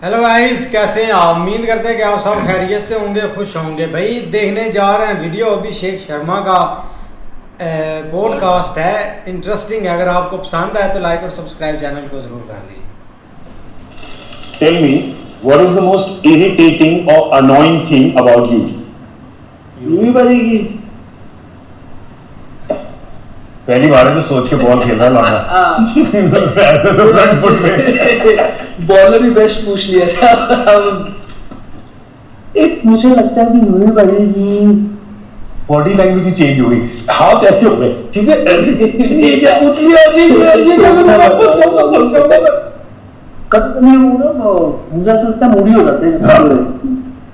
Hello guys, कैसे हैं आप? उम्मीद करते हैं कि आप सब खैरियत से होंगे, खुश होंगे। भाई देखने जा रहे हैं वीडियो अभिषेक शर्मा का पॉडकास्ट है, इंटरेस्टिंग है। अगर आपको पसंद आए तो लाइक और सब्सक्राइब चैनल को जरूर कर लीजिए। Tell me, what is the most irritating or annoying thing about you? यूं ही बजेगी। पहली बार है तो सोच के बॉल खेल रहा है ऐसे तो फ्रंट फुट में बॉलर भी बेस्ट पूछ लिया था। एक मुझे लगता है कि यूं ही बजेगी। बॉडी लैंग्वेज ही चेंज हो गई, हाथ ऐसे हो गए, ठीक है ऐसे। ये क्या पूछ लिया? कब नहीं हो रहा, मुझे ऐसा लगता है मूडी हो जाते हैं।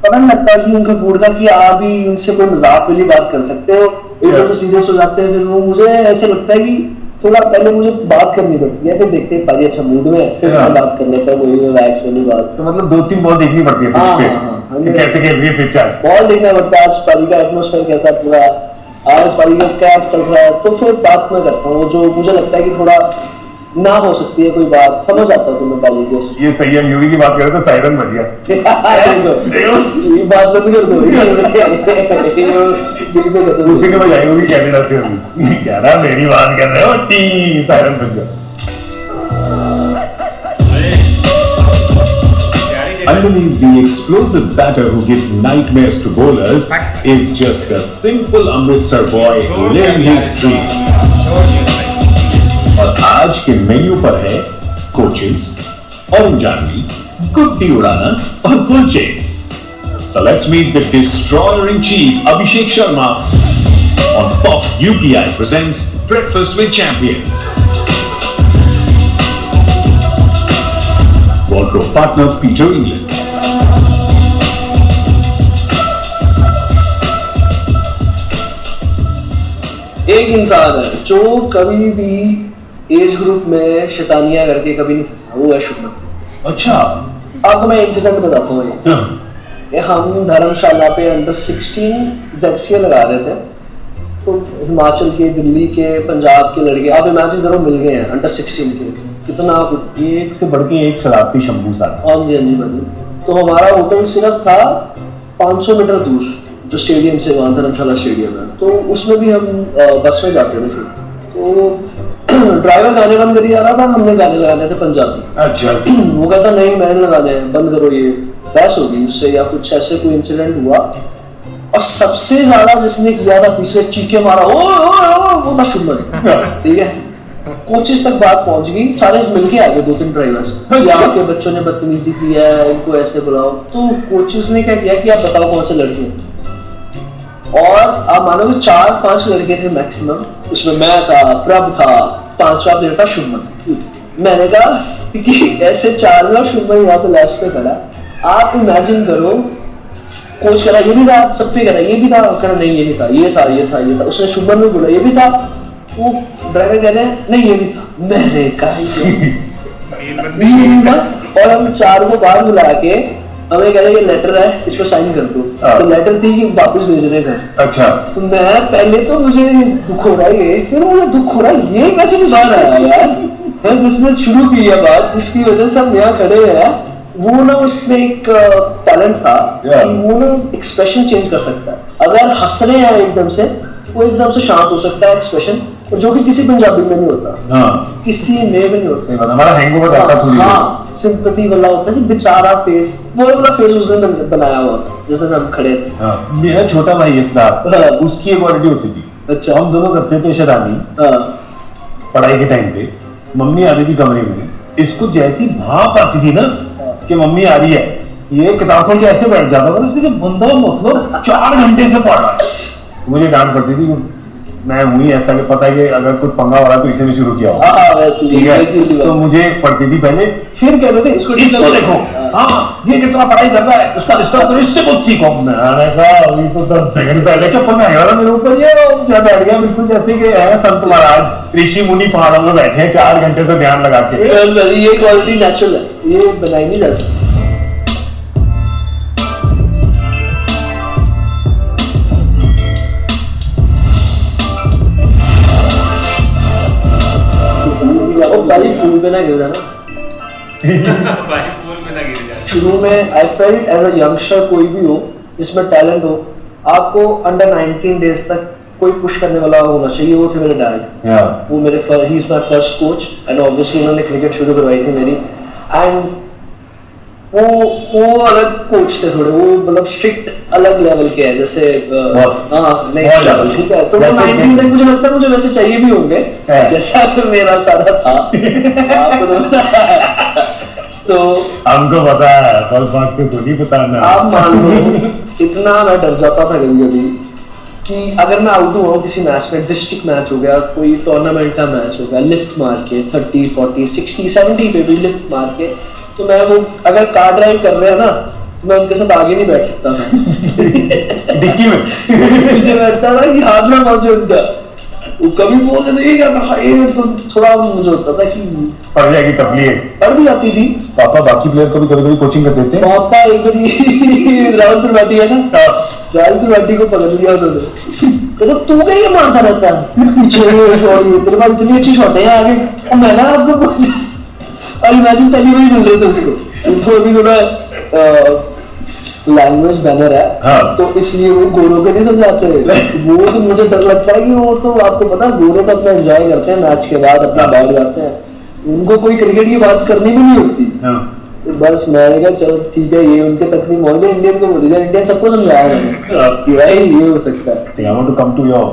पता नहीं लगता कि उनका मूड का कि आप भी उनसे कोई मजाक वाली बात कर सकते हो, एकदम तो सीरियस हो जाते हैं। फिर वो मुझे ऐसे लगता है कि थोड़ा पहले मुझे बात करनी पड़ती है, फिर देखते हैं पाजी अच्छा मूड में है, फिर बात कर लेता है कोई रिलैक्स वाली बात। तो मतलब 2-3 बॉल देखनी पड़ती है पिच पे कि कैसे खेल रही है पिच। आज बॉल देखना पड़ता है, आज पाजी का एटमॉस्फेयर कैसा पूरा, आज पाजी का क्या चल रहा है, तो फिर बात मैं करता हूँ। जो मुझे लगता है कि थोड़ा ना हो सकती है कोई बात, समझ आता हूँ मैं पाजी को। ये सही है, यूवी की बात करें तो सायरन बढ़ गया। ये बात बंद कर दो। उसी के बजाय वो भी कैनेडा से होगी, कह रहा मेरी बात कर रहे हो टी, सायरन बन गया। Underneath the explosive batter who gives nightmares to bowlers is just a simple Amritsar boy living his dream. और आज के मेन्यू पर है कोचेस, ऑरेंज आर्मी, गुड्डी उड़ाना और कुलचे। So let's meet the destroyer in chief Abhishek Sharma on Puff UPI presents Breakfast with Champions. Wardrobe partner Peter England. एक इंसान है जो कभी भी एज ग्रुप में शैतानियां करके कभी नहीं फंसा, वो है शुभमन। अच्छा, आपको मैं इंसिडेंट बताता हूँ। ये हम धर्मशाला पे अंडर 16 ज़ेक्सिया लगा रहे थे, तो हिमाचल के, दिल्ली के, पंजाब के लड़के, आप इमेजिन करो, मिल गए हैं अंडर 16 के। कितना कुछ, एक से बढ़ के एक शरारती शंभू साहब। हाँ जी, हाँ जी बनी। तो हमारा होटल सिर्फ था 500 मीटर दूर, जो स्टेडियम से, वहाँ धर्मशाला स्टेडियम है। तो उसमें भी हम बस में जाते थे फिर। तो ड्राइवर गाने बंद करी जा रहा था, हमने गाने लगाने थे पंजाबी। अच्छा। वो कहता नहीं मैंने लगाने हैं, बंद करो। ये बहस होगी उससे या कुछ ऐसे कोई इंसिडेंट हुआ। और सबसे ज्यादा जिसने किया था पीछे चीखे मारा, ओ वो था शुभमन। ठीक है, कोचेस तक बात पहुंच गई, सारे मिलके आ गए, 2-3 ड्राइवर्स, यहाँ के बच्चों ने बदतमीजी की है, इनको ऐसे बुलाओ। तो कोचेस ने क्या किया कि आप बताओ कौन से लड़के हैं। और आप मानोगे 4-5 लड़के थे मैक्सिमम, उसमें मैं था, प्रभ था, 5वां प्लेयर था शुभमन। मैंने कहा कि ऐसे 4 लोग, शुभमन यहाँ पे लास्ट पे खड़ा। आप इमेजिन करो, कोच कह रहा ये भी था, सब पे कह रहा ये भी था, कह रहा नहीं ये नहीं था, ये था, ये था, ये था। उसने शुभमन में बोला ये भी था, वो ड्राइवर कह रहे हैं नहीं ये भी था। मैंने कहा ये नहीं था। और हम 4 को बाहर बुला के हमें कह रहे ये लेटर है, इस पर साइन कर दो। तो लेटर थी कि वापस भेज रहे घर। अच्छा। तो मैं पहले तो मुझे दुख हो रहा है, फिर मुझे दुख हो रहा है ये कैसे बाहर आया यार, जिसने शुरू की है बात, जिसकी वजह से हम यहाँ खड़े हैं। वो ना उसमें एक टैलेंट था कि वो ना एक्सप्रेशन चेंज कर सकता है। अगर हंस रहे हैं एकदम से, वो एकदम से शांत हो सकता है एक्सप्रेशन, और जो कि किसी पंजाबी में नहीं होता। हाँ। किसी में भी नहीं होता। हमारा हैंगओवर आता था। हाँ, सिंपैथी वाला होता है कि बेचारा फेस, वो वाला फेस उसने बनाया हुआ था जैसे हम खड़े थे। हाँ। मेरा छोटा भाई है सिद्धार्थ, उसकी एक क्वालिटी होती थी। अच्छा। हम दोनों करते थे शरानी पढ़ाई के टाइम पे। मम्मी आ रही थी कमरे में, इसको जैसी भाप आती थी ना कि मम्मी आ रही है, ये किताब खोल के ऐसे बैठ जाता था, इसलिए बंदा मतलब 4 घंटे से पढ़ रहा है। मुझे डांट पड़ती थी, मैं हुई ऐसा कि पता है कि अगर कुछ पंगा हो रहा है तो इसे भी शुरू किया होगा। ठीक है, तो मुझे पढ़ती थी पहले, फिर कहते थे इसको देखो, हाँ ये कितना पढ़ाई कर रहा है, उसका रिश्ता तो इससे कुछ सीखो। मैंने कहा अभी तो 10 सेकंड पहले क्या पढ़ना है मेरे ऊपर, ये क्या बैठ गया बिल्कुल जैसे कि है संत महाराज ऋषि मुनि पहाड़ों में बैठे हैं 4 घंटे से ध्यान लगा के। ये क्वालिटी नेचुरल है, ये बनाई नहीं जा सकती। फूल पे ना गिर जाना। भाई फूल पे ना गिर जाना। शुरू में I felt as a youngster, कोई भी हो जिसमें टैलेंट हो, आपको अंडर 19 डेज तक कोई पुश करने वाला होना चाहिए। वो थे मेरे डैड, वो मेरे he is my first coach and obviously उन्होंने क्रिकेट शुरू करवाई थी मेरी। एंड वो अलग कोच थे थोड़े, वो मतलब स्ट्रिक्ट अलग लेवल के है, जैसे हाँ नेक्स्ट लेवल, ठीक है। तो वो 19 तक मुझे लगता है मुझे वैसे चाहिए भी होंगे जैसा मेरा सारा था। तो हमको पता है, पर बात को नहीं बताना। आप मान लो इतना मैं डर जाता था कभी कभी कि अगर मैं आउट हुआ किसी मैच में, डिस्ट्रिक्ट मैच हो गया, कोई टूर्नामेंट का मैच हो गया, लिफ्ट मार के 30, 40, 60, 70 पे भी लिफ्ट मार के, तो मैं वो अगर कार ड्राइव कर रहे हैं ना तो मैं उनके साथ आगे नहीं बैठ सकता था। डिक्की में पीछे बैठता था कि हाथ में पहुंचे उनका, वो कभी बोल देते ये क्या कहा, ये तो थोड़ा मुझे होता था कि पढ़ जाएगी टपली है। पढ़ भी आती थी। पापा बाकी प्लेयर को भी कभी कभी कोचिंग कर देते हैं। पापा एक बार राहुल त्रिपाठी है ना, राहुल त्रिपाठी को पकड़ लिया उन्होंने, तो तू क्या ये मारता रहता है पीछे, तेरे पास इतनी अच्छी शॉट है आगे, और मैं ना आपको और इमेजिन पहली बार मिल रहे थे उसको अभी थोड़ा लैंग्वेज बैनर है, हाँ। तो इसलिए वो गोरों के नहीं समझाते। वो तो मुझे डर लगता है कि वो तो आपको पता है गोरे तो अपना एंजॉय करते हैं, मैच के बाद अपना बैठ जाते हैं, उनको कोई क्रिकेट की बात करनी भी नहीं होती। तो बस मैंने कहा चलो ठीक है, ये उनके तक नहीं पहुंचे, इंडियन को बोली जाए, इंडियन सबको समझाया मैंने भाई ये हो सकता है। I want to come to your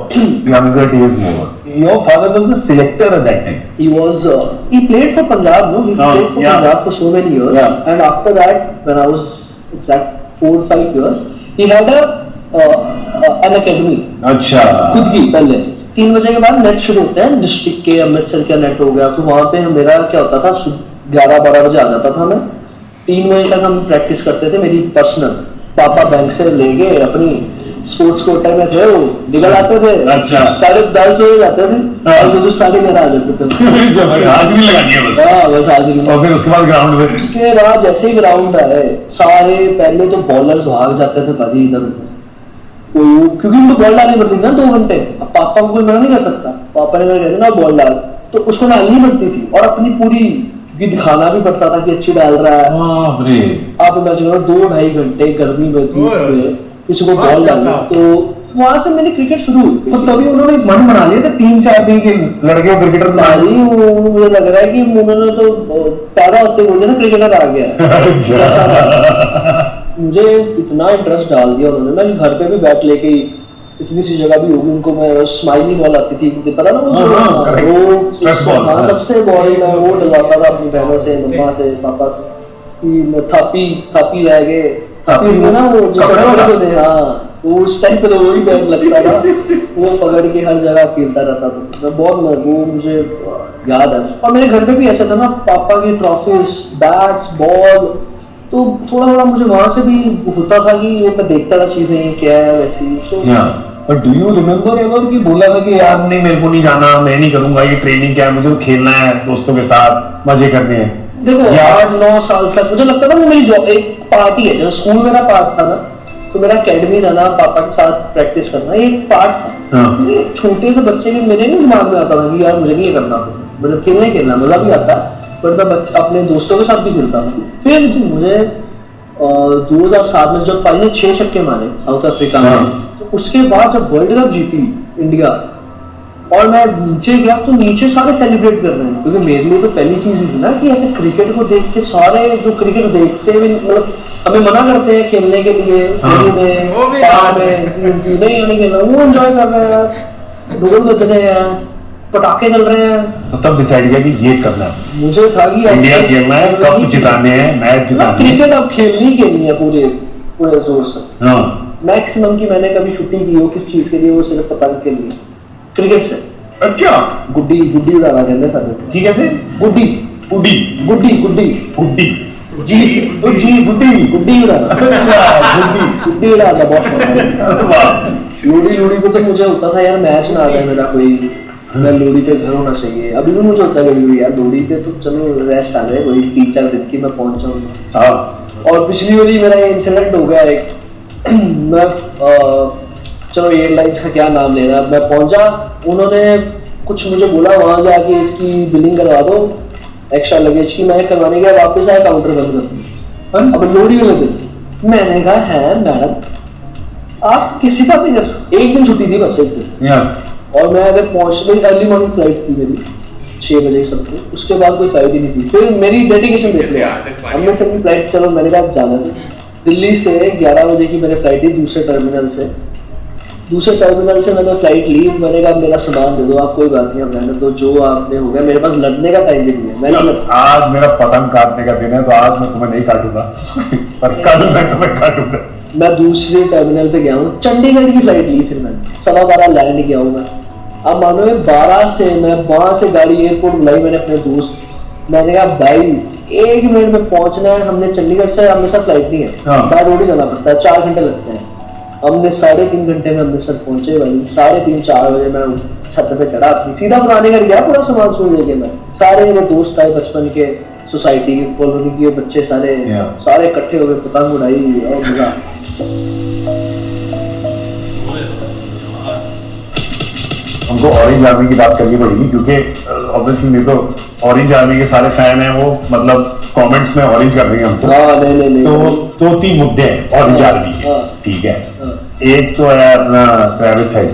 younger days more. Your father was the selector at that time. He played for Punjab, no? He played for yeah. Punjab for so many years. Yeah. And after that, when I was exact 4 or 5 years, he had an academy. अच्छा। खुद की पहले 3 बजे के बाद net शुरू होते हैं डिस्ट्रिक्ट के, अमृतसर का नेट हो गया, तो वहाँ पे मेरा क्या होता था 11-12 बजे आ जाता था मैं, 3 बजे तक हम प्रैक्टिस करते थे मेरी पर्सनल। पापा बैंक से लेके अपनी स्पोर्ट्स कोटा में थे, वो निकल आते थे, अच्छा 10:30 हो जाते थे और जो 11:30 आ जाते थे। हाजिरी लगा दिया बस। हाँ बस हाजिरी। और फिर उसके बाद ग्राउंड में, उसके बाद जैसे ही ग्राउंड आए सारे पहले तो बॉलर्स भाग जाते थे भाजी इधर उधर, कोई क्योंकि उनको बॉल डालनी पड़ती थी ना 2 घंटे। अब पापा को कोई मना नहीं कर सकता, पापा ने कहते ना बॉल डाल, तो उसको डालनी पड़ती थी और अपनी पूरी दिखाना भी पड़ता था कि अच्छी डाल रहा है। आप इमेजिन करो 2-2.5 घंटे गर्मी में किसी को बॉल डालना, तो वहां से मैंने क्रिकेट शुरू हुई। तो तभी उन्होंने मन बना लिया था 3-4 दिन के लड़के क्रिकेटर बना लिए। मुझे लग रहा है कि उन्होंने तो पैदा होते बोल दिया था क्रिकेटर आ गया। मुझे इतना इंटरेस्ट डाल दिया उन्होंने, मैं घर पे भी बैट लेके इतनी सी जगह भी होगी उनको मैं स्माइली बॉल आती थी, पता ना वो सबसे बॉल में वो डलवाता था अपनी बहनों से, मम्मा से, पापा से, कि थापी रह गए, थापी ना वो जिसे हाँ, तो उस टाइम पे तो वही बैट लगता था, वो पकड़ के हर जगह खेलता रहता था। मैं बहुत वो मुझे याद है। और मेरे घर पे भी ऐसा था ना, पापा की ट्रॉफीज, बैट्स, बॉल, तो थोड़ा थोड़ा मुझे वहां से भी होता था कि ये मैं देखता था चीजें क्या है वैसी। तो But do you remember ever कि बोला था कि यार नहीं मेरे को नहीं जाना, मैं नहीं करूंगा, ये ट्रेनिंग क्या है, मुझे तो खेलना है, दोस्तों के साथ मजे करने हैं। देखो 8-9 साल तक मुझे लगता था वो मेरी जॉब एक पार्टी है, जैसे स्कूल मेरा पार्ट था ना, तो मेरा एकेडमी जाना, पापा के साथ प्रैक्टिस करना, ये एक पार्ट था। छोटे से बच्चे के मेरे नहीं दिमाग में आता था कि यार मुझे नहीं ये करना, मतलब खेलना मजा भी आता, बट मैं अपने दोस्तों के साथ भी खेलता था। फिर मुझे 2007 में जब पारी ने 6 छक्के मारे साउथ अफ्रीका में, तो उसके बाद जब वर्ल्ड कप जीती इंडिया और मैं नीचे गया, तो नीचे सारे सेलिब्रेट कर रहे हैं, क्योंकि मेरे लिए तो पहली चीज ही थी ना कि ऐसे क्रिकेट को देख के सारे जो क्रिकेट देखते हैं, मतलब हमें मना करते हैं खेलने के लिए, नहीं खेलना, वो एंजॉय कर रहे हैं, ढोल बज रहे हैं, पटाखे चल रहे हैं। तब डिसाइड किया कि ये करना है, मुझे था कि इंडिया खेलना है, कप जिताने हैं, मैच जिताने हैं, क्रिकेट अब खेलनी है पूरे जोर से। मैक्सिमम की मैंने कभी छुट्टी की हो किस चीज के लिए, वो सिर्फ पतंग के लिए, क्रिकेट से। अच्छा गुड्डी उड़ाना कहते हैं सारे, ठीक है, गुड्डी जी से गुड्डी उड़ाना गुड्डी उड़ाना बहुत लोड़ी को तो मुझे होता था यार मैच ना आ जाए मेरा कोई, मैं लोड़ी पे घर होना चाहिए। अभी भी मुझे होता है कभी यार लोड़ी पे तो चलो रेस्ट आ जाए, कोई 3-4 दिन की मैं पहुंच जाऊँ। और पिछली बारी मेरा इंसिडेंट हो गया एक, मैं चलो एयरलाइंस का क्या नाम लेना, मैं पहुंचा, उन्होंने कुछ मुझे बोला वहां जाके इसकी बिलिंग करवा दो एक्स्ट्रा लगेज की, मैं करवाने गया, वापस आया काउंटर बंद कर दिया। अब लोहड़ी वाले दिन मैंने कहा है मैडम आप किसी बात नहीं कर, एक दिन छुट्टी थी बस, एक दिन। या और मैं अगर पहुंच गई, अर्ली मॉर्निंग फ्लाइट थी मेरी 6 बजे सबको, उसके बाद कोई फ्लाइट ही नहीं थी। फिर मेरी डेडिकेशन देख लिया, अमृतसर की फ्लाइट, चलो मैंने कहा जाना था। दिल्ली से 11 बजे की मैंने फ्लाइट ली दूसरे टर्मिनल से। दूसरे टर्मिनल से मैंने फ्लाइट ली, मैंने कहा मेरा सामान दे दो आप, कोई बात नहीं, अब रहने दो, जो आपने हो गया, मेरे पास लड़ने का टाइम भी नहीं है, मैं नहीं लड़ सकता। आज मेरा पतंग काटने का दिन है, तो आज मैं तुम्हें नहीं काटूंगा पर कल मैं तुम्हें काटूंगा। मैं दूसरे टर्मिनल पे गया हूँ, चंडीगढ़ की फ्लाइट ली, फिर मैंने 12:15 लैंड किया हूँ मैं। अब मानो 12 से मैं वहां से गाड़ी एयरपोर्ट बुलाई मैंने अपने दोस्त, मैंने कहा भाई 1 मिनट में पहुंचना है, हमने चंडीगढ़ से अमृतसर फ्लाइट नहीं है, बाय रोड ही जाना पड़ता है, 4 घंटे लगते हैं। हमने 3.5 घंटे में अमृतसर पहुंचे भाई, 3:30-4 बजे मैं छत पे चढ़ा, अपनी सीधा पुराने घर गया, पूरा सामान सुन लेके मैं, सारे मेरे दोस्त आए बचपन के, सोसाइटी की कॉलोनी के बच्चे सारे इकट्ठे हो गए, पतंग उड़ाई और मजा। हमको ऑरेंज आर्मी की बात करनी पड़ेगी, क्योंकि ऑब्वियसली नहीं तो ऑरेंज आर्मी के सारे फैन हैं, वो मतलब कमेंट्स में ऑरेंज कर देंगे हमको। नहीं तो 3 मुद्दे हैं ऑरेंज आर्मी के, ठीक है। एक तो यार ट्रेविस हेड,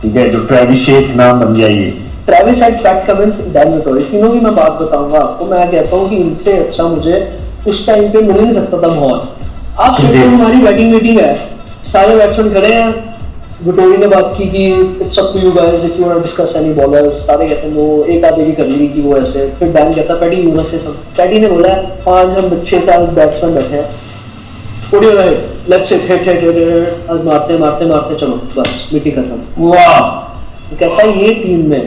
ठीक है, जो ट्रेविस शेख नाम बन गया ये। Travis head, PAT Cummins, Dan Vettori, तीनों की मैं बात बताऊंगा आपको। मैं कहता हूँ कि इनसे अच्छा मुझे उस टाइम पे मिल नहीं सकता था माहौल। आप सोचो हमारी बैटिंग मीटिंग है, सारे बैट्समैन खड़े हैं, विटोरी ने बात की कि it's up to you guys if you want to discuss any bowler, सारे कहते हैं वो एक आधे की कर ली कि वो ऐसे। फिर डैन कहता पैटी यूनस से सब, पैटी ने बोला 5 हम 6-7 बैट्समैन बैठे हैं, what do you right, let's hit आज मारते चलो बस मीटिंग खत्म। वाह, कहता है ये टीम में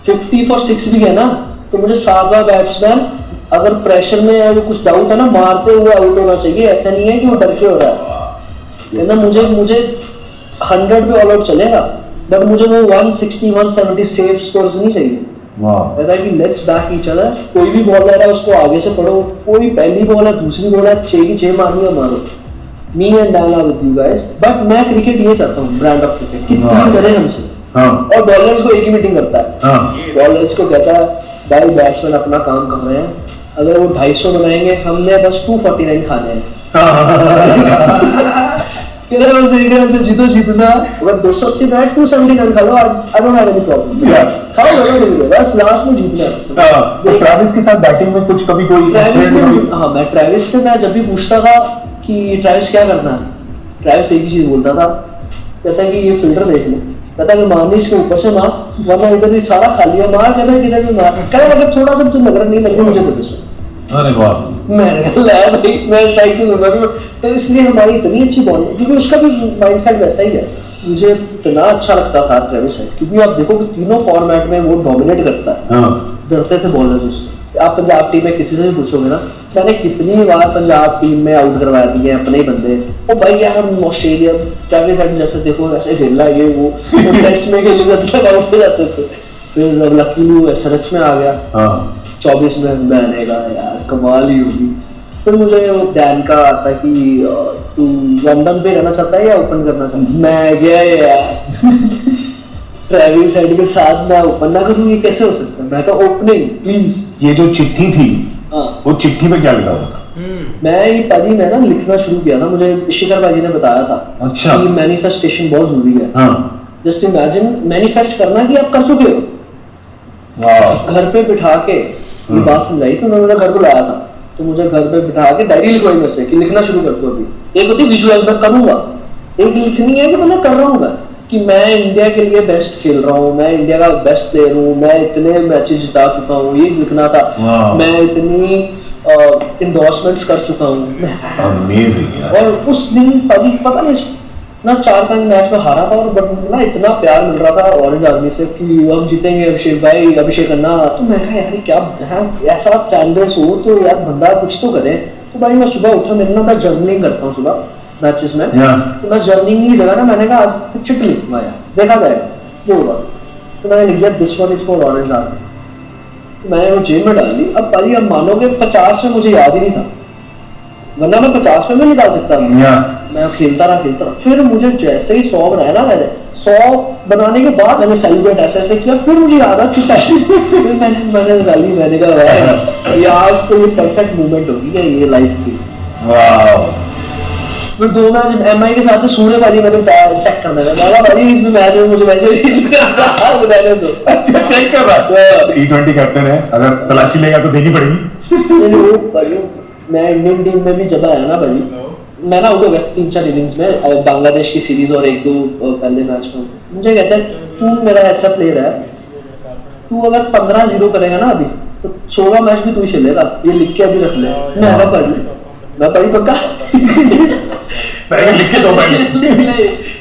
50 for 6 भी है ना, तो मुझे 7वां बैट्समैन अगर प्रेशर में है, कुछ डाउट है ना, मारते हुए आउट होना चाहिए, ऐसा नहीं है कि वो डर के हो रहा है। कहना मुझे 100 पे ऑल आउट चलेगा, बट मुझे वो 160-170 सेफ स्कोर्स नहीं चाहिए। कहता है कि लेट्स बैक ईच अदर, कोई भी बॉलर है उसको आगे से पढ़ो, कोई पहली बॉल है दूसरी बॉल है 6 की 6 मारनी है मारो, me and Dan are with you guys. But मैं क्रिकेट ये चाहता हूँ, ब्रांड ऑफ क्रिकेट कि टीम करे हमसे। और बॉलर्स को एक ही मीटिंग करता है, बॉलर्स को कहता है भाई बैट्समैन अपना काम कर रहे हैं, अगर वो 250 बनाएंगे हमने बस 249 खाने हैं। बस 1 रन से जीतना, अगर 280 बनाए 279 खा लो, I don't have any problem, खाओ बस लास्ट में जीतना है। तो ट्रेविस के साथ बैटिंग में कुछ कभी कोई हाँ, मैं ट्रेविस से मैं जब भी पूछता था कि ट्रेविस क्या करना है, ट्रेविस एक ही चीज बोलता था, कहता है कि ये फिल्टर देख लो, कहता है कि मारनी इसके ऊपर से मार, वरना इधर ही सारा खाली है, मार, कहता है किधर भी मार, कहता है अगर थोड़ा सा तुम नजर नहीं लग रही मुझे तो दसो। अरे वाह, मैं तो इसलिए हमारी इतनी अच्छी बॉलिंग, क्योंकि उसका भी माइंडसेट वैसा ही है। मुझे इतना अच्छा लगता था ट्रेविस हेड, क्योंकि आप देखो कि तीनों फॉर्मेट में वो डोमिनेट करता है। डरते थे बॉलर्स उससे। आप पंजाब टीम में किसी से भी पूछोगे ना, मैंने कितनी बार पंजाब टीम में आउट करवा दिए अपने ही बंदे, ओ भाई यार हम ऑस्ट्रेलिया ट्रेविस हेड जैसे देखो वैसे खेलना ये वो, टेस्ट में खेले जाते आउट हो जाते थे। फिर लकीली एसएच में आ गया 24 में, मैंने कहा यार कमाल ही होगी। फिर मुझे वो डैन का आता कि तू लंदन पे रहना चाहता है या ओपन करना चाहता है, मैं गया यार ट्रेविस हेड के साथ मैं ओपन ना करूँ, ये कैसे हो सकता है, मैं कहा ओपनिंग प्लीज। ये जो चिट्ठी थी वो चिट्ठी में क्या लिखा हुआ था? मैं ना लिखना शुरू किया था, मुझे शिखर भाई ने बताया था। अच्छा। कि मैनिफेस्टेशन बहुत जरूरी है। जस्ट इमेजिन मैनिफेस्ट करना कि आप कर चुके हो। घर पे बिठा के ये बात समझाई थी उन्होंने, घर को लाया था, तो मुझे घर पे बिठा के डायरी लिखवाई में से कि लिखना शुरू कर दो। अभी एक होती विजुअलाइज मैं करूंगा, एक लिखनी है कि मैं कर रहा हूँ मैं, कि मैं इंडिया के लिए बेस्ट खेल रहा हूँ, मैं इंडिया का बेस्ट प्लेयर हूँ, मैं इतने मैचेस जिता चुका हूँ, ये लिखना था। मैं इतनी इंडोर्समेंट्स कर चुका हूँ। अमेजिंग। और उस दिन पता नहीं ना 4-5 मैच में हारा था, और बट ना इतना प्यार मिल रहा था ऑरेंज आर्मी से कि हम जीतेंगे अभिषेक भाई, अभिषेक करना। तो मैं यार क्या ऐसा फैन बेस हो तो यार बंदा कुछ तो करे। तो भाई मैं सुबह उठा, मेरे ना मैं जर्नलिंग करता हूँ सुबह मैचेस में, तो मैं जर्नलिंग की जगह ना मैंने कहा आज चिट लिखूंगा यार, देखा जाएगा जो होगा। तो मैंने लिख दिया this one is for orange army. मैंने वो जेब में डाल दी। अब भाई अब मानोगे 50 में मुझे याद ही नहीं था, वरना मैं 50 में भी निकाल सकता था। या मैं खेलता रहा। फिर मुझे जैसे ही 100 बनाया ना, मैंने 100 बनाने के बाद मैंने सेलिब्रेट ऐसे किया, फिर मुझे याद आ चुका है। फिर मैंने निकाली, मैंने कहा भाई ये आज तो ये परफेक्ट मूवमेंट होगी क्या ये लाइफ की। वाह, फिर 2 मैच एमआई के साथ सूर्य वाली मैंने चेक करना था भाई, इस मैच में मुझे वैसे फील कर रहा है तो अच्छा चेक कर रहा है। T20 कैप्टन है, अगर तलाशी लेगा तो देनी पड़ेगी। मैं इंडियन टीम में भी जब आया ना भाई, मैं ना उनको 3-4 इनिंग्स में बांग्लादेश की सीरीज और 1-2 पहले मैच में मुझे कहते हैं तू मेरा ऐसा प्लेयर है, तू अगर 15-0 करेगा ना अभी तो 16 मैच भी तू ही खेलेगा, ये लिख के अभी रख ले। मैं पढ़ी पक्का पहले लिख के दो पहले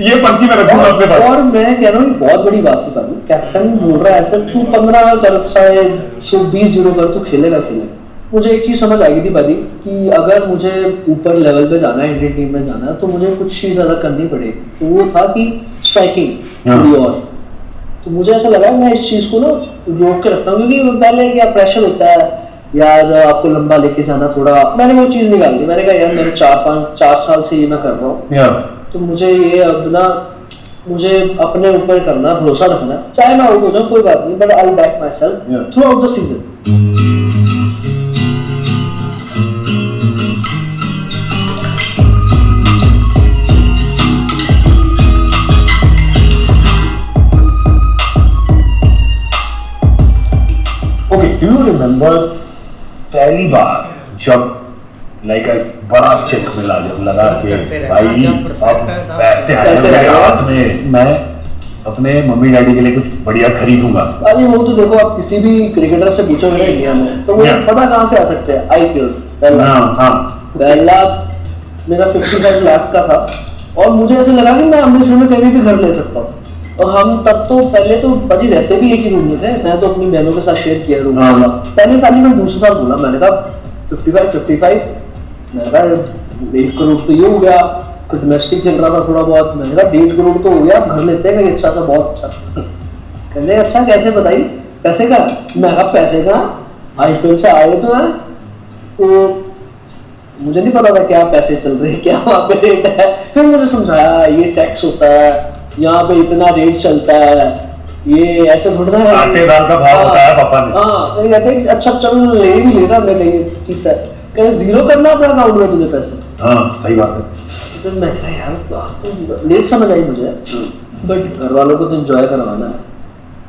ये पर्ची में रखूंगा अपने पास। और मैं कह रहा हूँ बहुत बड़ी बात है भाई, कैप्टन बोल रहा है ऐसा, तू 15 कर चाहे 20-0 कर, तू खेलेगा। मुझे एक चीज समझ आ गई थी भाई कि अगर मुझे ऊपर लेवल पे जाना है, इंडियन टीम में जाना है, तो मुझे कुछ चीज अलग करनी पड़ेगी। तो वो था कि स्ट्राइकिंग थोड़ी और। तो मुझे ऐसा लगा मैं इस चीज को ना रोक के रखता हूँ, क्योंकि पहले क्या प्रेशर होता है यार, आपको लंबा लेके जाना थोड़ा। मैंने वो चीज निकाल दी, मैंने कहा यार मेरे 4 साल से ये मैं कर रहा हूँ, तो मुझे ये अब ना मुझे अपने ऊपर करना, भरोसा रखना, चाहे मैं आउट हो जाऊँ कोई बात नहीं, but I will back my self through out the season. Okay, do you remember पहली बार जब लाइक बड़ा चेक मिला, जब लगा कि भाई अब पैसे आए हाथ में, मैं अपने मम्मी डैडी के लिए कुछ बढ़िया खरीदूंगा। अरे वो तो देखो, आप किसी भी क्रिकेटर से पूछोगे ना इंडिया में, तो वो पता कहाँ से आ सकते हैं, आईपीएल से। पहला मेरा 55 लाख का था, और मुझे ऐसे लगा कि मैं अमृतसर में कहीं भी घर ले सकता हूँ। और हम तब तो पहले तो बाजी रहते भी एक ही रूम में थे, मैं तो अपनी बहनों के साथ शेयर किया रूम। पहले साल ही मैं दूसरे साल बोला, मैंने कहा 55, मैंने कहा 1 करोड़ तो ये हो गया, डोमेस्टिक खेल रहा था थोड़ा बहुत, मैंने कहा 1.5 करोड़ तो हो गया, घर लेते हैं कहीं अच्छा सा, बहुत अच्छा। कहते अच्छा कैसे बताइए, पैसे का? मैं कहा पैसे का, आईपीएल से आए तो है, तो मुझे नहीं पता था क्या पैसे चल रहे हैं, क्या वहाँ पे रेट है। फिर मुझे समझाया ये टैक्स होता है, यहाँ पे इतना रेट चलता है, ये ऐसे थोड़ा ना आटे दाल का भाव होता है पापा ने। हाँ, कहते हैं अच्छा चल ले भी लेना, मैं कहीं सीखता है, कहीं 0 करना अपना अकाउंट में तुझे पैसे। हाँ सही बात है। फिर मैं यार लेट समझ आई मुझे, बट घर वालों को तो एंजॉय करवाना है।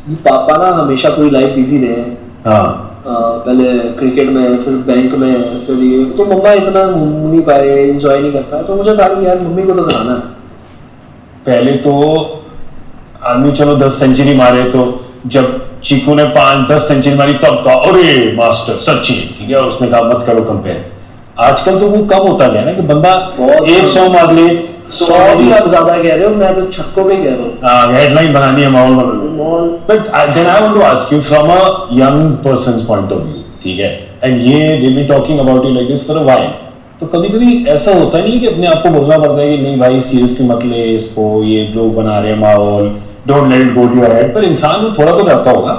ये पापा ना हमेशा पूरी लाइफ बिजी रहे हैं, पहले क्रिकेट में, फिर बैंक में, फिर ये, तो मम्मा इतना घूम नहीं पाए, एंजॉय नहीं कर पाए, तो मुझे था कि यार मम्मी को तो कराना है। पहले तो आदमी चलो 10 सेंचुरी मारे, तो जब चीकू ने 5-10 सेंचुरी मारी तब तो अरे मास्टर सचिन, ठीक है, उसने कहा मत करो कंपेयर। आजकल तो वो कम होता गया ना कि बंदा 100 मार ले, 100 भी आप ज्यादा कह रहे हो, मैं तो छक्कों पे कह रहा हूँ। हेडलाइन बनानी है, माहौल but then I want to ask you from a young person's point of view, ठीक है, एंड ये they be talking about you like this for a while, तो कभी कभी ऐसा होता नहीं कि अपने आप को बोलना पड़ता है कि नहीं भाई सीरियसली मत ले इसको, ये लोग बना रहे हैं माहौल, don't let it go to your head, पर इंसान को थोड़ा तो रहता होगा।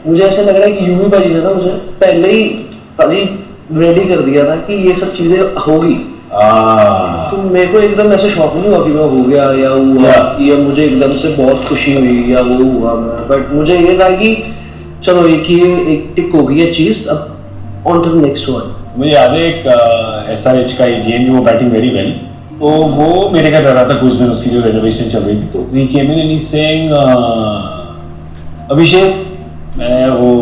मुझे ऐसा लग रहा है कि यूवी भाजी ने ना मुझे पहले ही भाजी रेडी कर दिया था कि ये सब चीजें होगी, तो मेरे को एकदम ऐसे शौक नहीं हुआ कि मैं हो गया या हुआ, या मुझे एकदम से बहुत खुशी हुई या वो हुआ, बट मुझे ये था कि चलो एक टिक हो गई है चीज, अब on to the next one. मुझे याद है एक SRH का एक गेम, वो बैटिंग वेरी वेल, तो वो मेरे घर रह रहा था कुछ दिन, उसकी जो रेनोवेशन चल रही थी, तो ही केम इन एंड ही सेइंग अभिषेक, मैं वो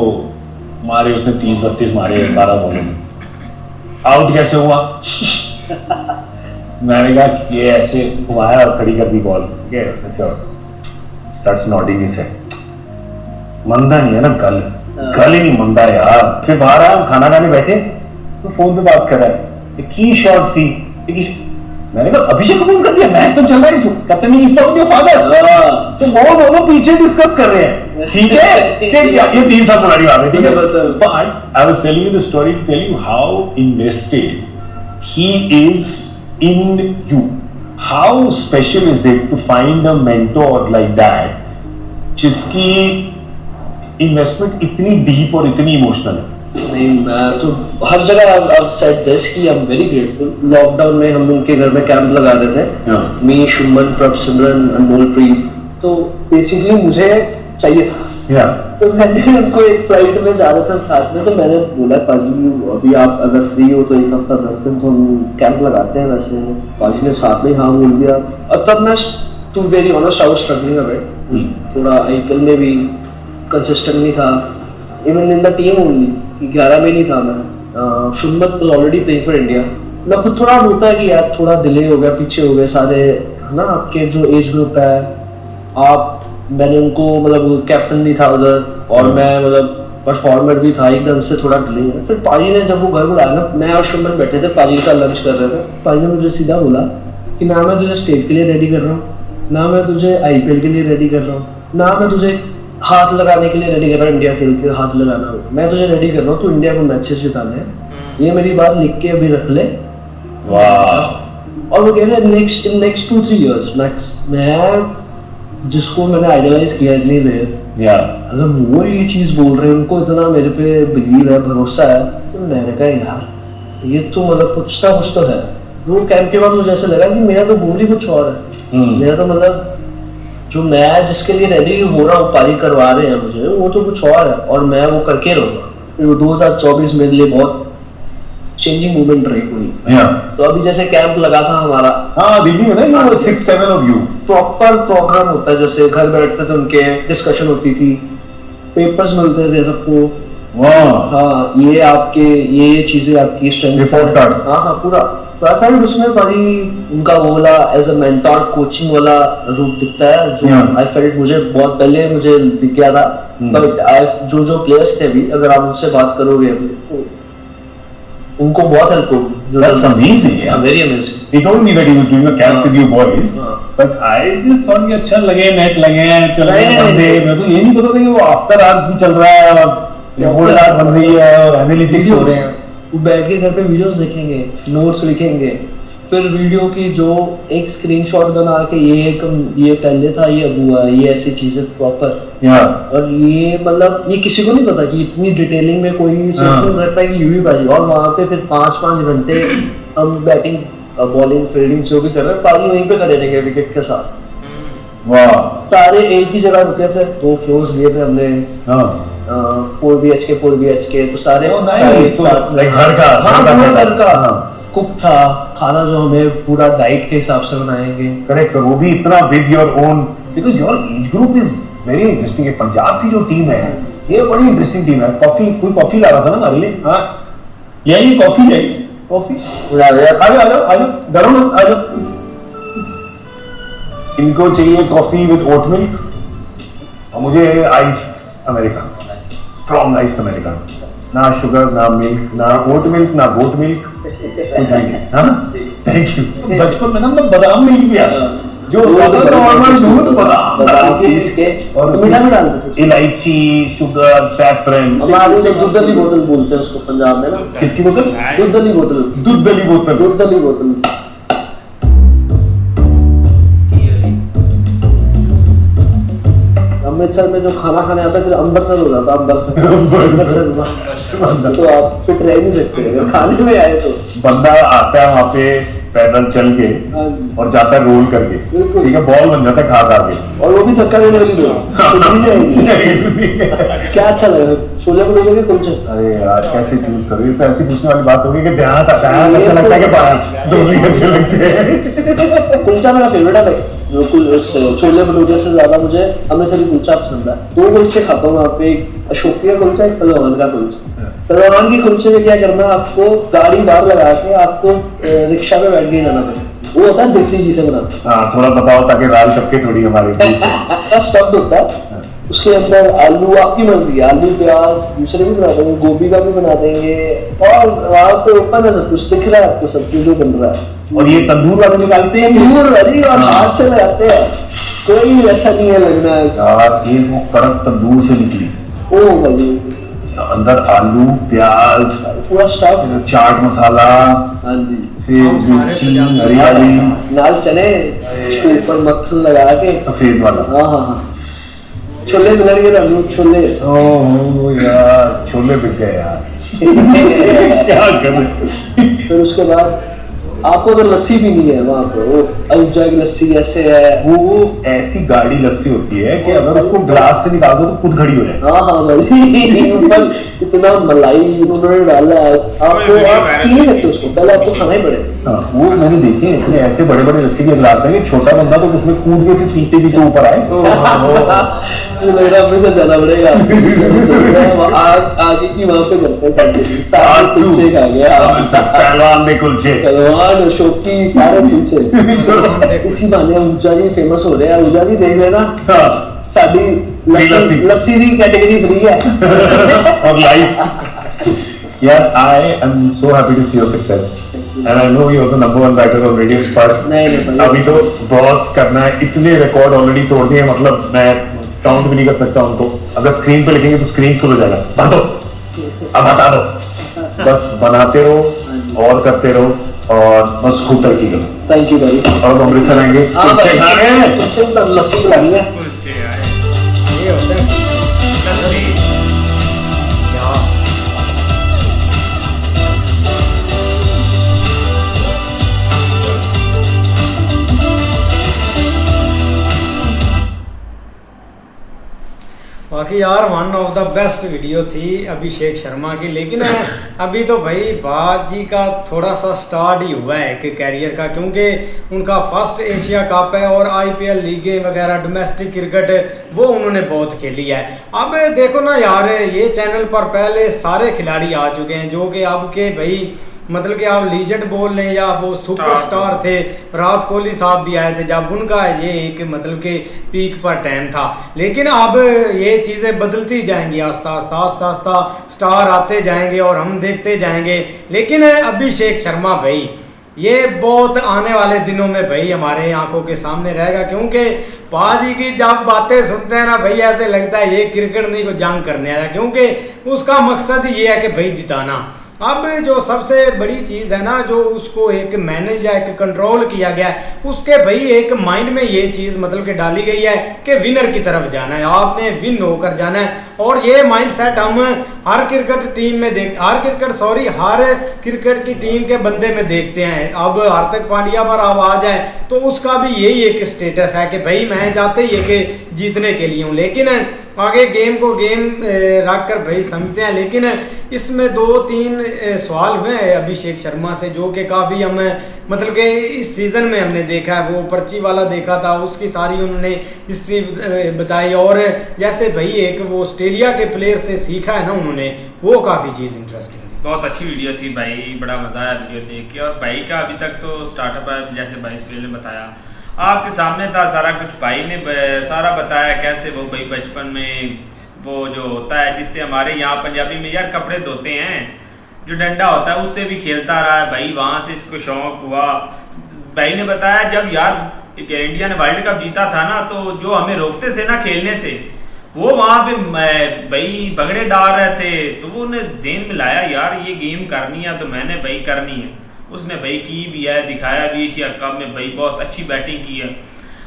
मारे उसने 30-32 मारे 12 बॉलों में, आउट कैसे हुआ? मैंने कहा ये ऐसे घुमाया और खड़ी कर दी बॉल, ठीक है, ऐसे स्टार्ट्स नॉडिंग हिज हेड, मंदा नहीं है ना, गल ही नहीं मंदा यार। फिर बाहर आया, खाना खाने बैठे तो फोन पे बात कर रहा है, की शॉट सी, मैंने कहा अभिषेक को फोन कर दिया, मैच तो चल रहा है, कहते नहीं इसका उनके फादर, तो वो दोनों पीछे डिस्कस कर रहे हैं, ठीक है, ये 3 साल पुरानी बात है, ठीक है, but I was telling you the story to tell you how invested he is in you, how special is it to find a mentor like that जिसकी इन्वेस्टमेंट इतनी डीप और इतनी इमोशनल है। नहीं, मैं तो हर जगह I've said this कि I'm very grateful. लॉकडाउन में हम उनके घर में कैंप लगा रहे थे, मी, शुमन, प्रभ, सिमरन, अनमोल, प्रीत. तो बेसिकली मुझे चाहिए था, तो मैंने उनको एक फ्लाइट में जा रहे थे साथ में, तो मैंने बोला पाजी अभी आप अगर फ्री हो तो एक हफ्ता 10 दिन तो हम कैंप लगाते हैं. वैसे पाजी ने साथ में हाँ बोल दिया. और तब मैं to very honest I was struggling a bit, थोड़ा आईपीएल में भी कंसिस्टेंट नहीं था, even in the team only 11 में नहीं था मैं. Shubman was already playing for India. मैं खुद थोड़ा होता है कि यार थोड़ा डिले हो गया, पीछे हो गए सारे, है ना. आपके जो एज ग्रुप है, आप मैंने उनको मतलब कैप्टन भी था उधर, और मैं मतलब परफॉर्मर भी था, एकदम से थोड़ा डिले है. फिर पाजी ने जब वो घर बुलाया ना, मैं और शुमन बैठे थे, पाजी के साथ लंच कर रहे थे. पाजी ने मुझे सीधा बोला कि ना मैं तुझे स्टेट के लिए रेडी कर रहा हूँ, ना मैं तुझे आईपीएल के लिए रेडी कर रहा हूँ, ना मैं तुझे हाथ लगाने के लिए रेडी कर रहा हूँ, इंडिया खेल के हाथ लगाना. मैं तुझे रेडी कर रहा हूँ, तू इंडिया को मैचेस जिताने हैं, ये मेरी बात लिख के अभी रख ले. और वो कह रहे नेक्स्ट 2-3 years मैक्स. मैं जिसको मैंने आइडियलाइज किया इतनी देर, अगर वो ये चीज़ बोल रहे हैं, उनको इतना मेरे पे बिलीव है, भरोसा है, तो मैंने कहा यार ये तो मतलब कुछ ना कुछ तो है. वो कैंप के बाद मुझे ऐसा लगा कि मेरा तो गोल ही कुछ और है. मेरा तो मतलब जो मैं जिसके लिए रेडी हो रहा हूँ, पारी करवा रहे हैं मुझे, वो तो कुछ और है, और मैं वो करके रहूँगा. 2024 मेरे लिए बहुत चेंजिंग मूवमेंट रही पूरी. तो अभी जैसे कैंप लगा था हमारा, हाँ दिल्ली में ना, ये 6-7 of you प्रॉपर प्रोग्राम होता है, जैसे घर बैठते थे, उनके डिस्कशन होती थी, पेपर्स मिलते थे सबको. हाँ ये आपके ये चीजें आपकी स्ट्रेंथ, रिपोर्ट कार्ड, हाँ पूरा. तो आई फाइंड उसमें बड़ी उनका वो वाला एज अ मेंटर कोचिंग वाला रूप दिखता है, जो आई फेल्ट मुझे बहुत पहले मुझे दिख गया था. बट आई जो प्लेयर्स थे अभी, अगर आप उनसे बात करोगे तो उनको बहुत हेल्प होगी. That's amazing, yeah. Very amazing. He told me that he was doing a camp with you boys, but I just thought कि अच्छा लगे, नेट लगे हैं, चल रहे हैं बंदे. मैं तो ये नहीं पता था कि वो आफ्टर आवर्स भी चल रहा है, और रिपोर्ट कार्ड बन रही है, और एनालिटिक्स हो रहे हैं. वो बैठ के घर पे वीडियोस देखेंगे, नोट्स लिखेंगे, फिर वीडियो की जो एक स्क्रीनशॉट बना के ये पहले था, ये अब हुआ, ये ऐसी चीजें प्रॉपर. और ये मतलब ये किसी को नहीं पता कि इतनी डिटेलिंग में कोई सोच रहता है कि यूं ही बाजी. और वहाँ पे फिर 5-5 घंटे हम बैटिंग, बॉलिंग, फील्डिंग जो भी कर रहे हैं, पाजी वहीं पे खड़े रहेंगे विकेट के साथ. वाह. सारे एक ही जगह रुके थे, 2 फ्लोर्स लिए थे हमने, 4 BHK, तो सारे साथ में घर का कुक था. खाना जो हमें पूरा डाइट के हिसाब से बनाएंगे. करेक्ट. वो भी इतना with your own, because your age group is very interesting. Punjab की जो टीम है, ये बड़ी इंटरेस्टिंग टीम है. कोई कॉफी ला रहा था ना हमारे लिए. हाँ यही कॉफी आ जाओ गरम आ जाओ. इनको चाहिए कॉफी विद ओट मिल्क, और मुझे iced American, strong iced American. ना शुगर, ना मिल्क, ना ओट मिल्क, ना गोट मिल्क, कुछ नहीं. हाँ थैंक यू. बचपन में ना बादाम मिल्क भी आता, जो नॉर्मल दूध बादाम पीस के, और मीठा भी डाल देते, इलायची, शुगर, सैफरन. हमारे लोग दूध दली बोतल बोलते हैं उसको पंजाब में ना. किसकी बोतल? दूध दली बोतल. अमृतसर में जो खाना खाने आता है, फिर अमृतसर हो जाता. अमृतसर तो आप फिट रह नहीं सकते अगर खाने में आए तो. बंदा आता है वहाँ पे पैदल चल के, और जाता है रोल करके, ठीक है, बॉल बन जाता है खा के, और वो भी धक्का देने वाली रोल. क्या अच्छा लगा, छोले भटूरे के कुलचे. अरे यार कैसे चूज करो, तो ऐसी पूछने वाली बात होगी कि ध्यान अच्छा लगता है कि पानी, दोनों ही अच्छे लगते हैं. कुलचा मेरा फेवरेट है भाई. छोले भटूरे से ज्यादा मुझे अमृतसरी कुलचा पसंद है. 2 कुलचे खाता हूँ वहाँ पे, एक अशोकी का कुलचा, एक पहलवान का कुलचा. पहलवान के कुलचे में क्या करना, आपको गाड़ी बाहर लगा के आपको रिक्शा पे बैठ के जाना पड़ेगा. वो होता है देसी घी से बनाता. हाँ थोड़ा बताओ ताकि दाल सबके थोड़ी हमारी स्टफ्ड होता है. उसके अंदर आलू, आपकी मर्जी है, आलू प्याज दूसरे भी बना देंगे, गोभी का भी बना देंगे, और वहाँ पे ओपन है, सब कुछ दिख रहा है आपको, सब जो बन रहा है. और ये तंदूर वाले निकालते हैं, तंदूर वाली, और हाथ से लगाते हैं. कोई ऐसा नहीं है लगना यार. ये वो कड़क तंदूर से निकली, ओ भाई, अंदर आलू, प्याज, पूरा स्टफ, चाट मसाला, हाँ जी, फिर मिर्ची, हरियाली, नाल चने, उसके ऊपर मक्खन लगा के, सफेद वाला. हाँ. छोले बिगड़ गए, आलू छोले. ओह यार छोले बिक गए यार. क्या करें। फिर उसके बाद आपको तो लस्सी भी नहीं है वहाँ पे, वो अहुजा की लस्सी ऐसे है। वो ऐसी गाढ़ी लस्सी होती है कि अगर उसको ग्लास से निकाल दो तो खुद खड़ी हो जाए। हाँ हाँ भाई, ऊपर इतना मलाई उन्होंने डाला है, आपको आप पी नहीं सकते उसको, पहले आपको खाना ही पड़ेगा। हाँ, वो मैंने देखे हैं, इतने ऐसे बड़े बड़े लस्सी के गिलास है कि छोटा बंदा तो उसमें कूद के फिर पीते पीते ऊपर आए। मुझे लग रहा है अपने से ज्यादा बढ़ेगा। आगे की वहाँ पे करते हैं सारे कुलचे खा गया, पहलवान ने कुलचे, पहलवान शौकी सारे कुलचे। इसी बहाने ऊर्जा जी फेमस हो रहे हैं। ऊर्जा जी देख लेना, साडी लस्सी की कैटेगरी फ्री है और लाइफ। यार I am so happy to see your success and I know you are the number 1 batter on radio, पर नहीं अभी तो बहुत करना है। इतने रिकॉर्ड ऑलरेडी तोड़ दिए, मतलब मैं काउंट भी नहीं कर सकता उनको। अगर स्क्रीन पे लिखेंगे तो स्क्रीन फुल हो जाएगा। बता दो, अब बता दो, बस बनाते रहो और करते रहो और बस खूब तरक्की करो। थैंक यू भाई। और अमृतसर आएंगे, कुलचे खाने, कुलचे तो लस्सी पिलानी है। ये होता है जास। बाकी यार one of the best video थी अभिषेक शर्मा की, लेकिन अभी तो भाई बाजी का थोड़ा सा स्टार्ट ही हुआ है कि कैरियर का, क्योंकि उनका फर्स्ट एशिया कप है और आईपीएल लीगें वगैरह डोमेस्टिक क्रिकेट वो उन्होंने बहुत खेली है। अब देखो ना यार, ये चैनल पर पहले सारे खिलाड़ी आ चुके हैं जो कि अब के भाई मतलब कि आप लीजेंड बोल लें या वो सुपरस्टार थे। विराट कोहली साहब भी आए थे जब उनका ये एक मतलब के पीक पर टाइम था, लेकिन अब ये चीज़ें बदलती जाएंगी आस्ता आस्ता स्टार आते जाएंगे और हम देखते जाएंगे। लेकिन अभिषेक शर्मा भाई ये बहुत आने वाले दिनों में भाई हमारे आंखों के सामने रहेगा, क्योंकि पाजी की जब बातें सुनते हैं ना भाई ऐसे लगता है ये क्रिकेट नहीं को जंग करने आया, क्योंकि उसका मकसद ही ये है कि भाई जिताना। अब जो सबसे बड़ी चीज़ है ना, जो उसको एक मैनेज या एक कंट्रोल किया गया है, उसके भाई एक माइंड में ये चीज़ मतलब कि डाली गई है कि विनर की तरफ जाना है, आपने विन होकर जाना है। और ये माइंड सेट हम हर क्रिकेट की टीम के बंदे में देखते हैं। अब हार्दिक पांड्या पर आवाज है तो उसका भी यही एक स्टेटस है कि भाई मैं जाते ही एक जीतने के लिए हूँ, लेकिन आगे गेम को गेम रख कर भाई समझते हैं। लेकिन इसमें 2-3 सवाल हुए हैं अभिषेक शर्मा से जो कि काफ़ी हम मतलब कि इस सीज़न में हमने देखा है। वो पर्ची वाला देखा था, उसकी सारी उन्होंने हिस्ट्री बताई, और जैसे भाई एक वो ऑस्ट्रेलिया के प्लेयर से सीखा है ना उन्होंने, वो काफ़ी चीज़ इंटरेस्टिंग थी। बहुत अच्छी वीडियो थी भाई, बड़ा मज़ा आया वीडियो देख के। और भाई का अभी तक तो स्टार्टअप है जैसे भाई सुहेल ने बताया, आपके सामने था सारा कुछ। भाई ने सारा बताया कैसे वो भाई बचपन में वो जो होता है जिससे हमारे यहाँ पंजाबी में यार कपड़े धोते हैं, जो डंडा होता है उससे भी खेलता रहा है भाई, वहाँ से इसको शौक हुआ। भाई ने बताया जब यार इंडिया ने वर्ल्ड कप जीता था ना, तो जो हमें रोकते थे ना खेलने से, वो वहाँ पे भाई भगड़े डाल रहे थे, तो वो ने जेन में लाया यार ये गेम करनी है तो मैंने भाई करनी है। उसने भाई की भी है, दिखाया भी एशिया कप में भाई बहुत अच्छी बैटिंग की है।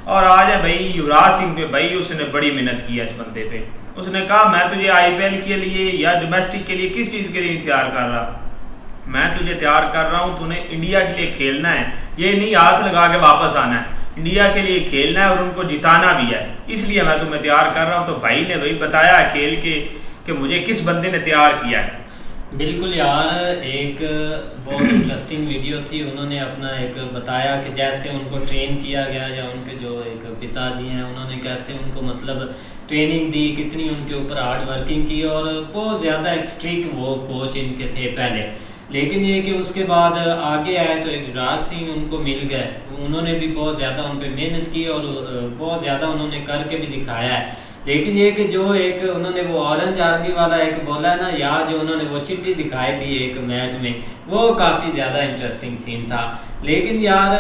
और आज है भाई युवराज सिंह पे भाई उसने बड़ी मेहनत की है इस बंदे पे। उसने कहा मैं तुझे आईपीएल के लिए या डोमेस्टिक के लिए किस चीज़ के लिए तैयार कर रहा, मैं तुझे तैयार कर रहा हूँ, तूने इंडिया के लिए खेलना है, ये नहीं हाथ लगा के वापस आना है, इंडिया के लिए खेलना है और उनको जिताना भी है, इसलिए मैं तुम्हें तैयार कर रहा हूँ। तो भाई ने भाई बताया खेल के कि मुझे किस बंदे ने तैयार किया है। बिल्कुल यार, एक बहुत इंटरेस्टिंग वीडियो थी। उन्होंने अपना एक बताया कि जैसे उनको ट्रेन किया गया, या उनके जो एक पिताजी हैं उन्होंने कैसे उनको मतलब ट्रेनिंग दी, कितनी उनके ऊपर हार्ड वर्किंग की, और बहुत ज़्यादा एक स्ट्रिक्ट वो कोच इनके थे पहले। लेकिन ये कि उसके बाद आगे आए तो एक युवराज सिंह उनको मिल गए, उन्होंने भी बहुत ज़्यादा उन पर मेहनत की और बहुत ज़्यादा उन्होंने करके भी दिखाया है। लेकिन ये कि जो एक उन्होंने वो ऑरेंज आर्मी वाला एक बोला है ना, या जो उन्होंने वो चिट्ठी दिखाई थी एक मैच में, वो काफ़ी ज़्यादा इंटरेस्टिंग सीन था। लेकिन यार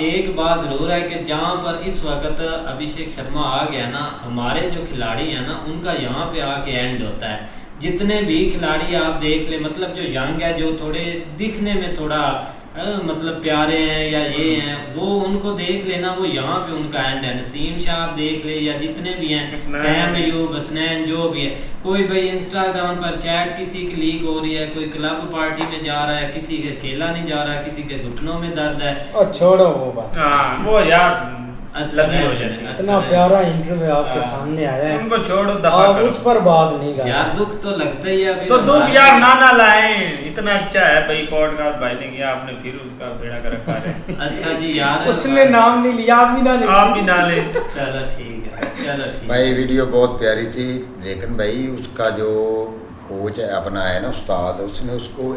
एक बात ज़रूर है कि जहाँ पर इस वक्त अभिषेक शर्मा आ गया ना, हमारे जो खिलाड़ी हैं ना उनका यहाँ पे आके एंड होता है। जितने भी खिलाड़ी आप देख ले, मतलब जो यंग है, जो थोड़े दिखने में थोड़ा मतलब प्यारे हैं या ये हैं, वो उनको देख लेना, वो यहाँ पे उनका एंड है। नसीम शाह आप देख ले या जितने भी हैं, सैम अयूब, हसनैन, जो भी है, कोई भाई इंस्टाग्राम पर चैट किसी की लीक हो रही है, कोई क्लब पार्टी में जा रहा है, किसी के खेला नहीं जा रहा, किसी के घुटनों में दर्द है। और छोड़ो वो बात, हाँ वो यार अच्छा लगी हो है, जाती है। इतना प्यारा इंटरव्यू आपके सामने आया है, उनको छोड़ो, दफा आप करो। उस पर बात नहीं कर यार दुख तो लगता ही है। तो दुख यार ना लाए, इतना अच्छा है भाई पॉडकास्ट भाई ने किया, आपने फिर उसका बेड़ा कर रखा है। अच्छा जी यार, उसने नाम नहीं लिया, आप भी ना ले, आप भी ना ले। चलो ठीक है, चलो ठीक है। भाई वीडियो बहुत प्यारी थी, लेकिन भाई उसका जो कोच है अपना है ना उस्ताद, उसने उसको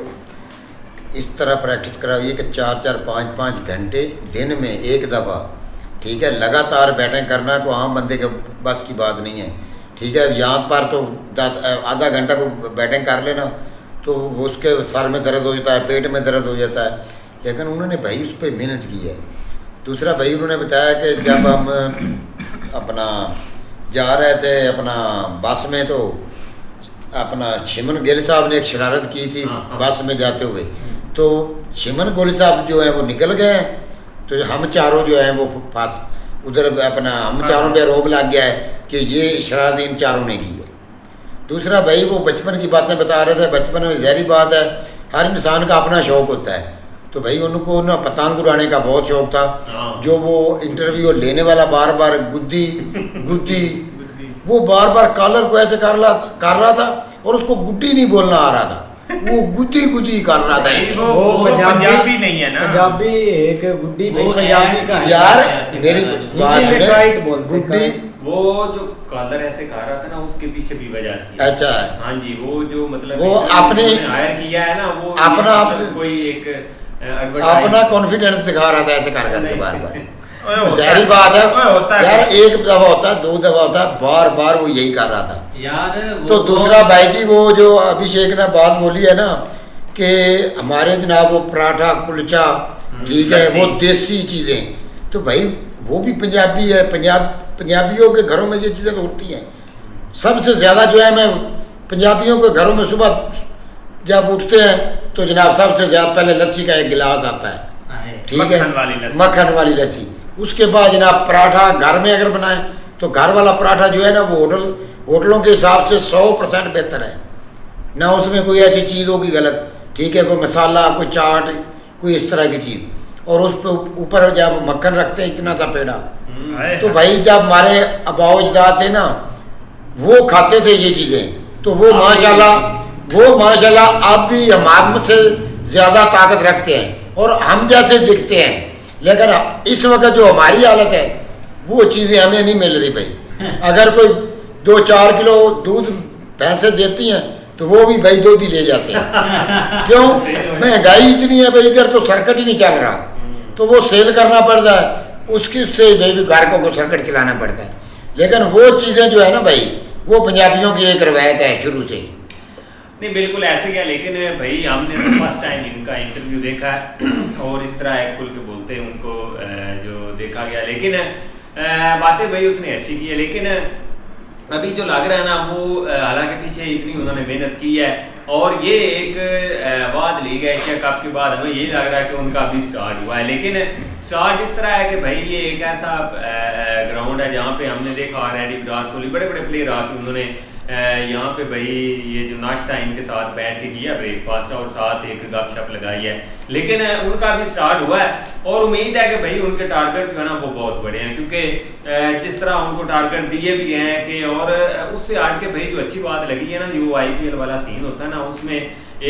इस तरह प्रैक्टिस कराई है कि 4-4, 5-5 घंटे दिन में एक दफ़ा, ठीक है, लगातार बैटिंग करना को आम बंदे के बस की बात नहीं है, ठीक है। यहाँ पर तो आधा घंटा को बैटिंग कर लेना तो उसके सर में दर्द हो जाता है, पेट में दर्द हो जाता है, लेकिन उन्होंने भाई उस पर मेहनत की है। दूसरा भाई उन्होंने बताया कि जब हम अपना जा रहे थे अपना बस में, तो अपना शिमन गिल साहब ने एक शरारत की थी बस में जाते हुए, तो शिमन गिल साहब जो है वो निकल गए हैं, तो हम चारों जो है वो पास उधर अपना हम चारों पे आरोप लग गया है कि ये शरारत इन चारों ने की है। दूसरा भाई वो बचपन की बातें बता रहे थे, बचपन में ज़ाहिर बात है हर इंसान का अपना शौक़ होता है, तो भाई उनको ना पतंग उड़ाने का बहुत शौक़ था, जो वो इंटरव्यू लेने वाला बार बार गुद्दी गुद्दी वो बार बार कॉलर को ऐसे कर रहा था और उसको गुड्डी नहीं बोलना आ रहा था, वो गुद्दी गुद्दी कर रहा था ऐसे। वो पंजाबी नहीं है ना, पंजाबी एक गुड्डी भाई वो पंजाबी का है। यार ऐसे मेरी कर रहा है। बात हिंदी में सुने, राइट बोलते हैं, गुड्डी वो जो कॉलर ऐसे खा रहा था ना, उसके पीछे भी वजह थी। अच्छा है, हाँ जी, वो जो मतलब वो अपने हायर किया है ना, वो अपना ये आप- मतलब कोई एक अपना कॉन्फिडेंस दिखा रहा था ऐसे कर करके बार बार। ओए होता जाहिर है, बात ओए है होता है। यार, एक दफा होता है, 2 दफा होता है, बार बार वो यही कर रहा था। यार वो तो दूसरा भाई जी वो जो अभिषेक ने बात बोली है ना कि हमारे जनाब वो पराठा कुलचा, ठीक है, वो देसी चीज़ें, तो भाई वो भी पंजाबी है, पंजाबियों के घरों में ये चीज़ें तो होती हैं। सबसे ज़्यादा जो है मैं पंजाबियों के घरों में सुबह जब उठते हैं तो जनाब सबसे ज़्यादा पहले लस्सी का एक गिलास आता है, आए। ठीक है, मक्खन वाली लस्सी। मक्खन वाली लस्सी। उसके बाद जनाब पराठा घर में अगर बनाए तो घर वाला पराठा जो है ना वो होटलों के हिसाब से 100% बेहतर है, ना उसमें कोई ऐसी चीज़ होगी गलत, ठीक है, कोई मसाला, कोई चाट, कोई इस तरह की चीज़, और उस पर ऊपर जब मक्खन रखते हैं इतना सा पेड़ा, तो भाई जब हमारे अबाव अजदाद थे ना वो खाते थे ये चीज़ें, तो वो माशाल्लाह अब भी हम से ज़्यादा ताकत रखते हैं और हम जैसे दिखते हैं, लेकिन इस वक्त जो हमारी हालत है वो चीज़ें हमें नहीं मिल रही भाई। अगर कोई 2-4 किलो दूध भैंसें देती हैं तो वो भी भाई दूध ही ले जाते हैं। क्यों? महंगाई इतनी है भाई, इधर तो सर्किट ही नहीं चल रहा, तो वो सेल करना पड़ता है, उसकी से भाई घर को सर्किट चलाना पड़ता है। लेकिन वो चीज़ें जो है ना भाई, वो पंजाबियों की एक रवायत है शुरू से। नहीं बिल्कुल ऐसे क्या, लेकिन भाई हमने तो फर्स्ट टाइम इनका इंटरव्यू देखा है और इस तरह एक खुल के बोलते हैं उनको जो देखा गया, लेकिन बातें भाई उसने अच्छी की है, लेकिन अभी जो लग रहा है ना वो हालांकि पीछे इतनी उन्होंने मेहनत की है, और ये एक बाद लीग एशिया कप के बाद हमें यही लग रहा है कि उनका अभी स्टार्ट हुआ है, लेकिन स्टार्ट इस तरह है कि भाई ये एक ऐसा ग्राउंड है जहाँ पे हमने देखा ऑलरेडी विराट कोहली बड़े बड़े प्लेयर आके उन्होंने यहाँ पे भाई ये जो नाश्ता इनके साथ बैठ के किया ब्रेकफास्ट और साथ एक गपशप लगाई है, लेकिन उनका भी स्टार्ट हुआ है और उम्मीद है कि भाई उनके टारगेट जो है ना वो बहुत बड़े हैं, क्योंकि जिस तरह उनको टारगेट दिए भी हैं कि, और उससे हट के भाई जो अच्छी बात लगी है ना, जो IPL वाला सीन होता है ना, उसमें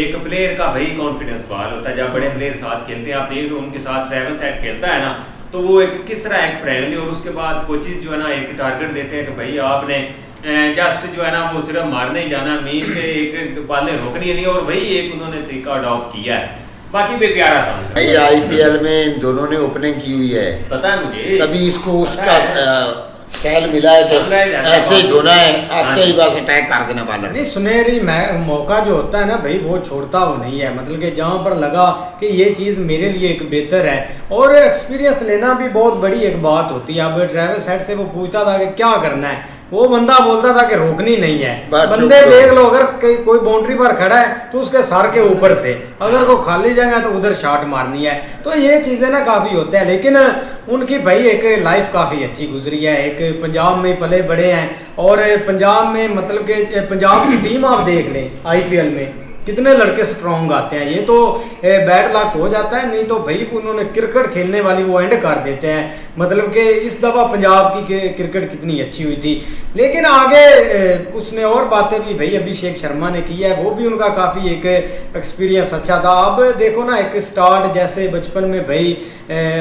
एक प्लेयर का भाई कॉन्फिडेंस बहाल होता है जब बड़े प्लेयर साथ खेलते हैं। आप देख लो उनके साथ ट्रेविस हेड खेलता है ना, तो वो एक किस तरह एक फ्रेंडली, और उसके बाद कोचेज जो है ना एक टारगेट देते हैं कि भाई आपने जस्ट जो है ना वो सिर्फ मारने ही जाना, मीन के एक बालें रोकनी नहीं, और वही एक उन्होंने तरीका अडॉप्ट किया है। बाकी भी प्यारा था उनका। भाई IPL में इन दोनों ने ओपनिंग की हुई है, पता है मुझे, तभी इसको उसका स्टाइल मिला है कि ऐसे ही धोना है, आते ही बस अटैक कर देना बॉलर। नहीं, सुनहरी मौका जो होता है ना भाई वो छोड़ता वो नहीं है, मतलब कि जहाँ पर लगा कि ये चीज़ मेरे लिए एक बेहतर है, और एक्सपीरियंस लेना भी बहुत बड़ी एक बात होती है। अब ट्रेविस हेड से वो पूछता था कि क्या करना है, वो बंदा बोलता था कि रोकनी नहीं है, बात बंदे चुप देख लो, अगर कोई बाउंड्री पर खड़ा है तो उसके सर के ऊपर से, अगर कोई खाली जगह है तो उधर शॉट मारनी है। तो ये चीज़ें ना काफ़ी होते हैं, लेकिन उनकी भाई एक लाइफ काफ़ी अच्छी गुजरी है। एक पंजाब में पले बड़े हैं, और पंजाब में मतलब कि पंजाब की टीम आप देख लें IPL में कितने लड़के स्ट्रॉन्ग आते हैं। ये तो बैड लक हो जाता है, नहीं तो भाई उन्होंने क्रिकेट खेलने वाली वो एंड कर देते हैं। मतलब कि इस दफ़ा पंजाब की क्रिकेट कितनी अच्छी हुई थी, लेकिन आगे उसने और बातें भी भाई अभिषेक शर्मा ने की है, वो भी उनका काफ़ी एक एक्सपीरियंस अच्छा था। अब देखो ना, एक स्टार्ट जैसे बचपन में भाई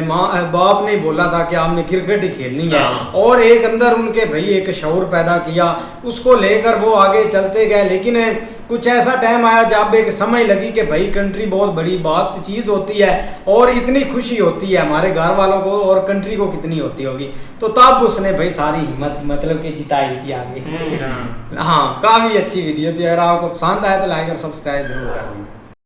माँ बाप ने बोला था कि आपने क्रिकेट ही खेलनी है, और एक अंदर उनके भाई एक शऊर पैदा किया, उसको लेकर वो आगे चलते गए। लेकिन कुछ ऐसा टाइम आया जब एक समझ लगी कि भाई कंट्री बहुत बड़ी बात चीज़ होती है, और इतनी खुशी होती है हमारे घर वालों को, और कंट्री को कितनी होती होगी। तो तब उसने भाई सारी हिम्मत मतलब कि जिताई थी आगे। हाँ, काफ़ी अच्छी वीडियो थी। अगर आपको पसंद आया तो लाइक और सब्सक्राइब जरूर कर लें।